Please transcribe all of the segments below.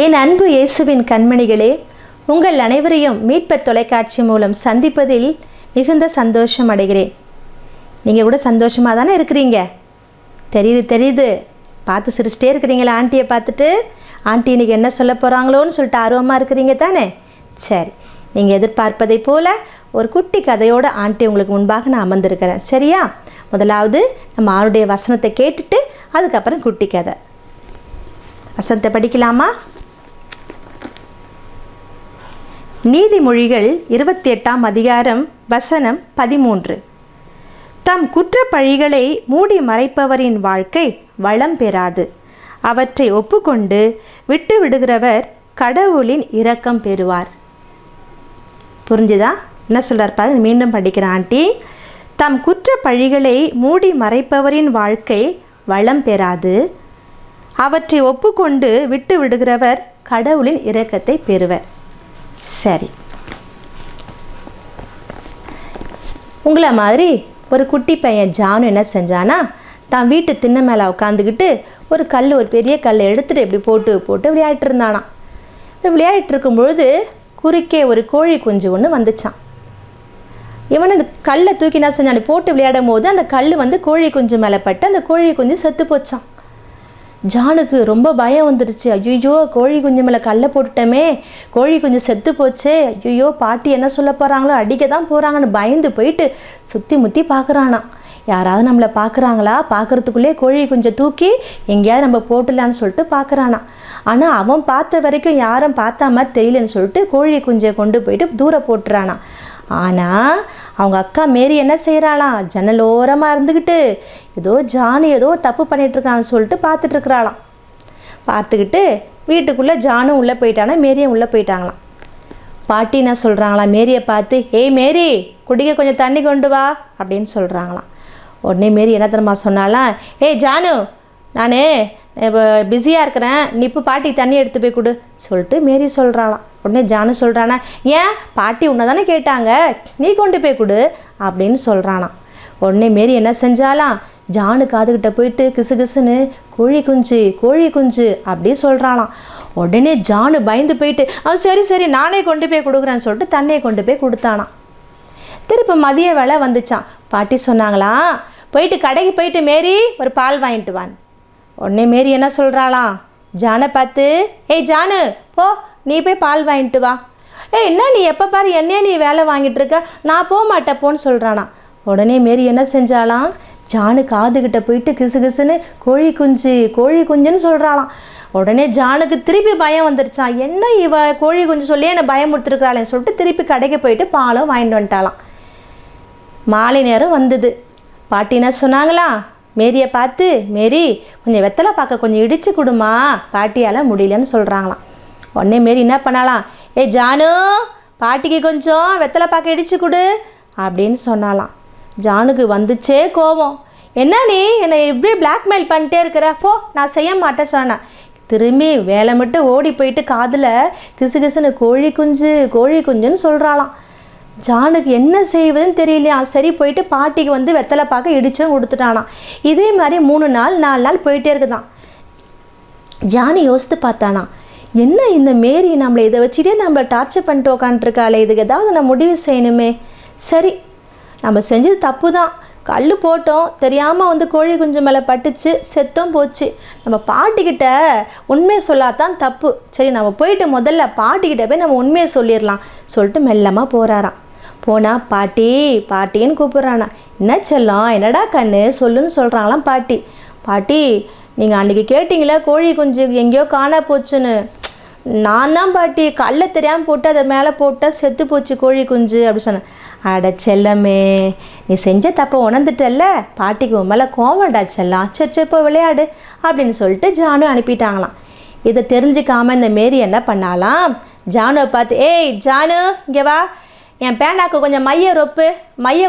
என் அன்பு இயேசுவின் கண்மணிகளே, உங்கள் அனைவரையும் மீட்பர் தொலைக்காட்சி மூலம் சந்திப்பதில் மிகுந்த சந்தோஷம் அடைகிறேன். நீங்கள் கூட சந்தோஷமாக தானே இருக்கிறீங்க? தெரியுது. பார்த்து சிரிச்சிட்டே இருக்கிறீங்களா? ஆண்டியை பார்த்துட்டு ஆண்டி இன்றைக்கி என்ன சொல்ல போகிறாங்களோன்னு சொல்லிட்டு ஆர்வமாக இருக்கிறீங்க தானே? சரி, நீங்கள் எதிர்பார்ப்பதை போல் ஒரு குட்டி கதையோடு ஆண்டி உங்களுக்கு முன்பாக நான் அமர்ந்திருக்கிறேன். சரியா? முதலாவது நம்ம ஆருடைய வசனத்தை கேட்டுட்டு அதுக்கப்புறம் குட்டி கதை. வசனத்தை படிக்கலாமா? நீதிமொழிகள் 28ஆம் அதிகாரம் வசனம் 13. தம் குற்றப்பழிகளை மூடி மறைப்பவரின் வாழ்க்கை வளம் பெறாது. அவற்றை ஒப்புக்கொண்டு விட்டு விடுகிறவர் கடவுளின் இரக்கம் பெறுவார். புரிஞ்சுதா? என்ன சொல்கிறார் பாரு, மீண்டும் படிக்கிறேன் ஆண்டி. தம் குற்றப்பழிகளை மூடி மறைப்பவரின் வாழ்க்கை வளம் பெறாது. அவற்றை ஒப்புக்கொண்டு விட்டு விடுகிறவர் கடவுளின் இரக்கத்தை பெறுவர். சரி, உங்களை மாதிரி ஒரு குட்டி பையன் ஜானு என்ன செஞ்சானா, தான் வீட்டு திண்ணை மேலே உட்காந்துக்கிட்டு ஒரு பெரிய கல்லை எடுத்துகிட்டு இப்படி போட்டு விளையாடிட்டு இருந்தானா. விளையாடிட்டு இருக்கும் பொழுது குறுக்கே ஒரு கோழி குஞ்சு ஒன்று வந்துச்சான். இவன் அந்த கல்லை தூக்கி என்ன செஞ்சான், போட்டு விளையாடும் போது அந்த கல் கோழி குஞ்சு மேலே பட்டு அந்த கோழி குஞ்சு செத்து போச்சான். ஜானுக்கு ரொம்ப பயம் வந்துடுச்சு. ஐயோ, கோழி குஞ்சு மேலே கல்லை போட்டுட்டோமே, கோழி குஞ்சு செத்து போச்சே, ஐயோ பாட்டி என்ன சொல்ல போகிறாங்களோ, அடிக்க தான் போகிறாங்கன்னு பயந்து போயிட்டு சுற்றி முற்றி பார்க்குறானா. யாராவது நம்மளை பார்க்குறாங்களா, பார்க்குறதுக்குள்ளே கோழி குஞ்சை தூக்கி எங்கேயாவது நம்ம போட்டுடலான்னு சொல்லிட்டு பார்க்குறானா. ஆனால் அவன் பார்த்த வரைக்கும் யாரும் பார்த்தா மாதிரி தெரியலன்னு சொல்லிட்டு கோழி குஞ்சை கொண்டு போயிட்டு தூரம் போட்டுறானா. ஆனால் அவங்க அக்கா மேரி என்ன செய்கிறாளாம், ஜன்னலோரமாக இருந்துக்கிட்டு ஜானு ஏதோ தப்பு பண்ணிகிட்ருக்கான்னு சொல்லிட்டு பார்த்துட்ருக்குறாளாம். பார்த்துக்கிட்டு வீட்டுக்குள்ளே ஜானும் உள்ளே போயிட்டானா, மேரியும் உள்ளே போயிட்டாங்களாம். பாட்டி என்ன சொல்கிறாங்களாம், மேரியை பார்த்து, ஏய் மேரி, குடிக்க கொஞ்சம் தண்ணி கொண்டு வா அப்படின்னு சொல்கிறாங்களாம். உடனே மேரி என்ன தெரியுமா சொன்னாலாம், ஏய் ஜானு, நான் இப்போ பிஸியாக இருக்கிறேன், நீ இப்போ பாட்டி தண்ணி எடுத்து போய் கொடு சொல்லிட்டு மேரி சொல்கிறாளாம். உடனே ஜானு சொல்கிறானா, ஏன் பாட்டி உன்னை தானே கேட்டாங்க, நீ கொண்டு போய் கொடு அப்படின்னு சொல்கிறானாம். உடனே மேரி என்ன செஞ்சாலாம், ஜானு காதுகிட்ட போயிட்டு கிசுகிசுன்னு கோழி குஞ்சு அப்படி சொல்கிறாளாம். உடனே ஜானு பயந்து போயிட்டு, சரி நானே கொண்டு போய் கொடுக்குறேன்னு சொல்லிட்டு தண்ணியை கொண்டு போய் கொடுத்தானாம். திருப்பி மதிய வேலை வந்துச்சான். பாட்டி சொன்னாங்களாம், போயிட்டு கடைக்கு போயிட்டு மேரி ஒரு பால் வாங்கிட்டு வான். உடனே மேரி என்ன சொல்கிறாளாம், ஜானை பார்த்து, ஏய் ஜானு, போ நீ போய் பால் வாங்கிட்டு வா. என்ன நீ எப்போ பாரு என்னையே நீ வேலை வாங்கிட்டு இருக்க, நான் போக மாட்டேன் போன்னு சொல்கிறானா. உடனே மேரி என்ன செஞ்சாலாம், ஜானு காதுகிட்ட போயிட்டு கிசுகிசுன்னு கோழி குஞ்சுன்னு சொல்கிறாளாம். உடனே ஜானுக்கு திருப்பி பயம் வந்துருச்சான். என்ன இவ கோழி குஞ்சு சொல்லி என்னை பயமுறுத்துருக்குறாளேன்னு சொல்லிட்டு திருப்பி கடைக்கு போயிட்டு பாலும் வாங்கிட்டு வந்துட்டாளாம். மாலை நேரம் வந்தது. பாட்டி என்ன சொன்னாங்களா, மேரியை பார்த்து, மேரி கொஞ்சம் வெத்தலை பார்க்க கொஞ்சம் இடித்து கொடுமா, பாட்டியால் முடியலன்னு சொல்கிறாங்களாம். உடனே மேரி என்ன பண்ணாலாம், ஏய் ஜானு, பாட்டிக்கு கொஞ்சம் வெத்தலை பார்க்க இடித்து கொடு அப்படின்னு சொன்னாலாம். ஜானுக்கு வந்துச்சே கோபம். என்ன நீ என்னை இப்படியே பிளாக்மெயில் பண்ணிட்டே இருக்கிற, போ நான் செய்ய மாட்டேன் சொன்னேன். திரும்பி வேலை மட்டும் ஓடி போயிட்டு காதில் கிசுகிசுன்னு கோழி குஞ்சுன்னு சொல்கிறாளாம். ஜானுக்கு என்ன செய்வதுன்னு தெரியலையா. சரி போயிட்டு பாட்டிக்கு வெத்தலை பார்க்க இடிச்சும் கொடுத்துட்டானாம். இதே மாதிரி 3 நாள் 4 நாள் போயிட்டே இருக்குதான். ஜானு யோசித்து பார்த்தானா, என்ன இந்த மேரி நம்மளை இதை வச்சுட்டே நம்மளை டார்ச்சர் பண்ணிட்டு உக்காண்ட்ருக்காளே, இதுக்கு ஏதாவது நம்ம முடிவு செய்யணுமே. சரி, நம்ம செஞ்சது தப்பு தான், கல் போட்டோம், தெரியாமல் கோழி குஞ்சு மேலே பட்டுச்சு, செத்தும் போச்சு. நம்ம பாட்டிக்கிட்ட உண்மையை சொல்லாதான் தப்பு. சரி, நம்ம போயிட்டு முதல்ல பாட்டிக்கிட்ட போய் நம்ம உண்மையை சொல்லிடலாம் சொல்லிட்டு மெல்லமாக போகிறாராம். போனால் பாட்டின்னு கூப்பிட்றானா. என்ன செல்லம், என்னடா கண்ணு சொல்லுன்னு சொல்கிறாங்களாம் பாட்டி. பாட்டி, நீங்கள் அன்றைக்கி கேட்டிங்களே கோழி குஞ்சு எங்கேயோ காணா போச்சுன்னு, நான் தான் பாட்டி கல்லை தெரியாமல் போட்டு அதை மேலே போட்டால் செத்து போச்சு கோழி குஞ்சு அப்படி சொன்னேன். அட செல்லமே, நீ செஞ்ச தப்பை உணர்ந்துட்டல்ல, பாட்டிக்கு உன் மேலே கோவம்டா செல்லாம், சரி போய் விளையாடு அப்படின்னு சொல்லிட்டு ஜானு அனுப்பிட்டாங்களாம். இதை தெரிஞ்சுக்காமல் இந்த மேரி என்ன பண்ணாலாம், ஜானுவை பார்த்து, ஏய் ஜானு இங்கே வா, என் பேண்டாக்கு கொஞ்சம் மைய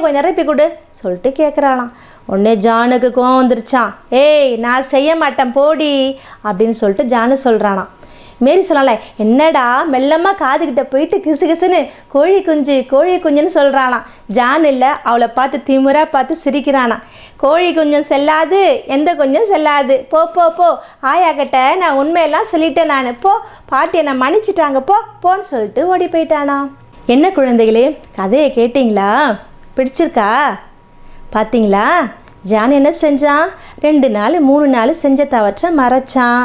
கொஞ்சம் நிரப்பி கொடு சொல்லிட்டு கேட்குறாளாம். உடனே ஜானுக்கு கோவம் வந்துருச்சான். ஏய் நான் செய்ய மாட்டேன் போடி அப்படின்னு சொல்லிட்டு ஜானு சொல்கிறானாம். மேரி சொல்லலை, என்னடா மெல்லமாக காதுகிட்ட போயிட்டு கிசு கிசுன்னு கோழி குஞ்சுன்னு சொல்கிறாளாம். ஜான் இல்லை, அவளை பார்த்து திமுறா பார்த்து சிரிக்கிறானா. கோழி குஞ்சும் செல்லாது, எந்த குஞ்சும் செல்லாது, போ போ போ, ஆயாக்கிட்ட நான் உண்மையெல்லாம் சொல்லிட்டேன், நான் போ, பாட்டி என்னை மன்னிச்சிட்டாங்க, போன்னு சொல்லிட்டு ஓடி போயிட்டானா. என்ன குழந்தைகளே, கதையை கேட்டிங்களா? பிடிச்சிருக்கா? பார்த்தீங்களா? ஜான் என்ன செஞ்சான்? 2 நாள் 3 நாள் செஞ்ச தவற்றை மறைச்சான்.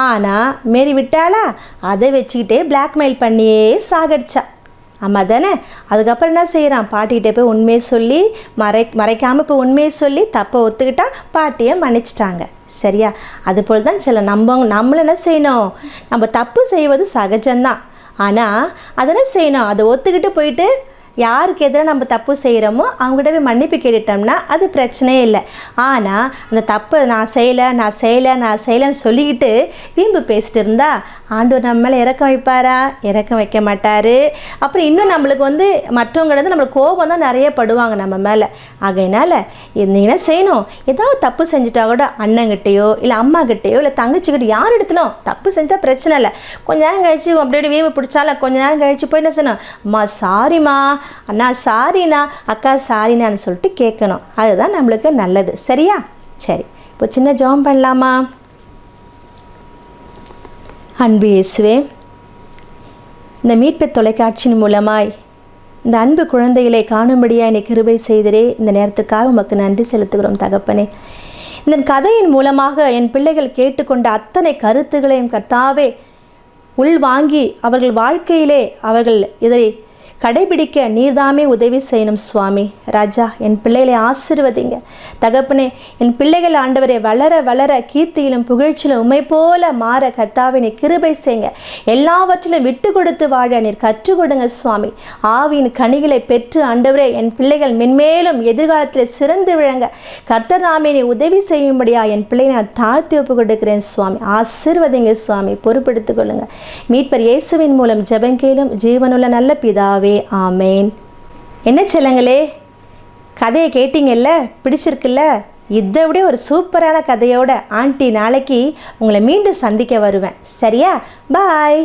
ஆனால் மேரி விட்டாளா? அதை வச்சுக்கிட்டே பிளாக்மெயில் பண்ணியே சாகடிச்சா. ஆமாம் தானே? அதுக்கப்புறம் என்ன செய்கிறான்? பாட்டிகிட்டே போய் உண்மையை சொல்லி மறைக்காமல் இப்போ உண்மையை சொல்லி தப்பை ஒத்துக்கிட்டா பாட்டியை மன்னிச்சிட்டாங்க. சரியா? அதுபோல் தான் சில நம்மள என்ன செய்யணும்? நம்ம தப்பு செய்வது சகஜம்தான். ஆனால் அதை செய்யணும், அதை ஒத்துக்கிட்டு போயிட்டு யாருக்கு எதிராக நம்ம தப்பு செய்கிறோமோ அவங்ககிட்ட போய் மன்னிப்பு கேட்டுட்டோம்னா அது பிரச்சனையே இல்லை. ஆனால் அந்த தப்பை நான் செய்யலைன்னு சொல்லிக்கிட்டு வீம்பு பேசிட்டு இருந்தா ஆண்டவர் நம்ம மேலே இறக்கம் வைப்பாரா? இறக்கம் வைக்க மாட்டார். அப்புறம் இன்னும் நம்மளுக்கு மற்றவங்க நம்மளுக்கு கோபம் தான் நிறைய படுவாங்க நம்ம மேலே. ஆகையினால நீங்கள் என்ன செய்யணும்? ஏதாவது தப்பு செஞ்சுட்டா கூட அண்ணங்கிட்டையோ இல்லை அம்மாக்கிட்டேயோ இல்லை தங்கச்சிக்கிட்டோ யார் இடத்துலும் தப்பு செஞ்சால் பிரச்சனை இல்லை. கொஞ்ச நேரம் கழிச்சு அப்படி வீம்பு பிடிச்சாலும் கொஞ்ச நேரம் கழிச்சு போய் என்ன செய்யணும்? அம்மா சாரிம்மா, அண்ணா சாரிண்ணா, அக்கா சாரிண்ணான்னு சொல்லிட்டு கேட்கணும். அதுதான் நம்மளுக்கு நல்லது. சரியா? சரி, இப்போ சின்ன ஜெபம் பண்ணலாமா? அன்பு இயேசுவே, இந்த மீட்பு தொலைக்காட்சியின் மூலமாய் இந்த அன்பு குழந்தைகளை காணும்படியாக என்னை கிருபை செய்தரே, இந்த நேரத்துக்காக உமக்கு நன்றி செலுத்துகிறோம் தகப்பனே. இந்த கதையின் மூலமாக என் பிள்ளைகள் கேட்டுக்கொண்ட அத்தனை கருத்துகளையும் கர்த்தாவே உள்வாங்கி அவர்கள் வாழ்க்கையிலே அவர்கள் இதை கடைபிடிக்க நீர்தாமே உதவி செய்யணும் சுவாமி. ராஜா, என் பிள்ளைகளை ஆசீர்வதிங்க தகப்பனே. என் பிள்ளைகள் ஆண்டவரை வளர வளர கீர்த்தியிலும் புகழ்ச்சியிலும் உம்மை போல மாற கர்த்தாவே நீர் கிருபை செய்யுங்க. எல்லாவற்றிலும் விட்டு கொடுத்து வாழ நீர் கற்றுக் கொடுங்க சுவாமி. ஆவியின் கனிகளை பெற்று ஆண்டவரே என் பிள்ளைகள் மென்மேலும் எதிர்காலத்தில் சிறந்து விளங்க கர்த்தர் தாமே நீ உதவி செய்யும்படியா என் பிள்ளையை நான் தாழ்த்தி ஒப்பு கொடுக்கிறேன் சுவாமி. ஆசீர்வதிங்க சுவாமி, பொறுப்படுத்திக் கொள்ளுங்க. மீட்பர் இயேசுவின் மூலம் ஜெபம் கேளும் ஜீவனுள்ள நல்ல பிதாவே, ஆமேன். என்ன செல்லங்களே, கதையை கேட்டீங்கல்ல? பிடிச்சிருக்குல்ல? இதை விட ஒரு சூப்பரான கதையோட ஆண்டி நாளைக்கு உங்களை மீண்டும் சந்திக்க வருவேன். சரியா? பாய்.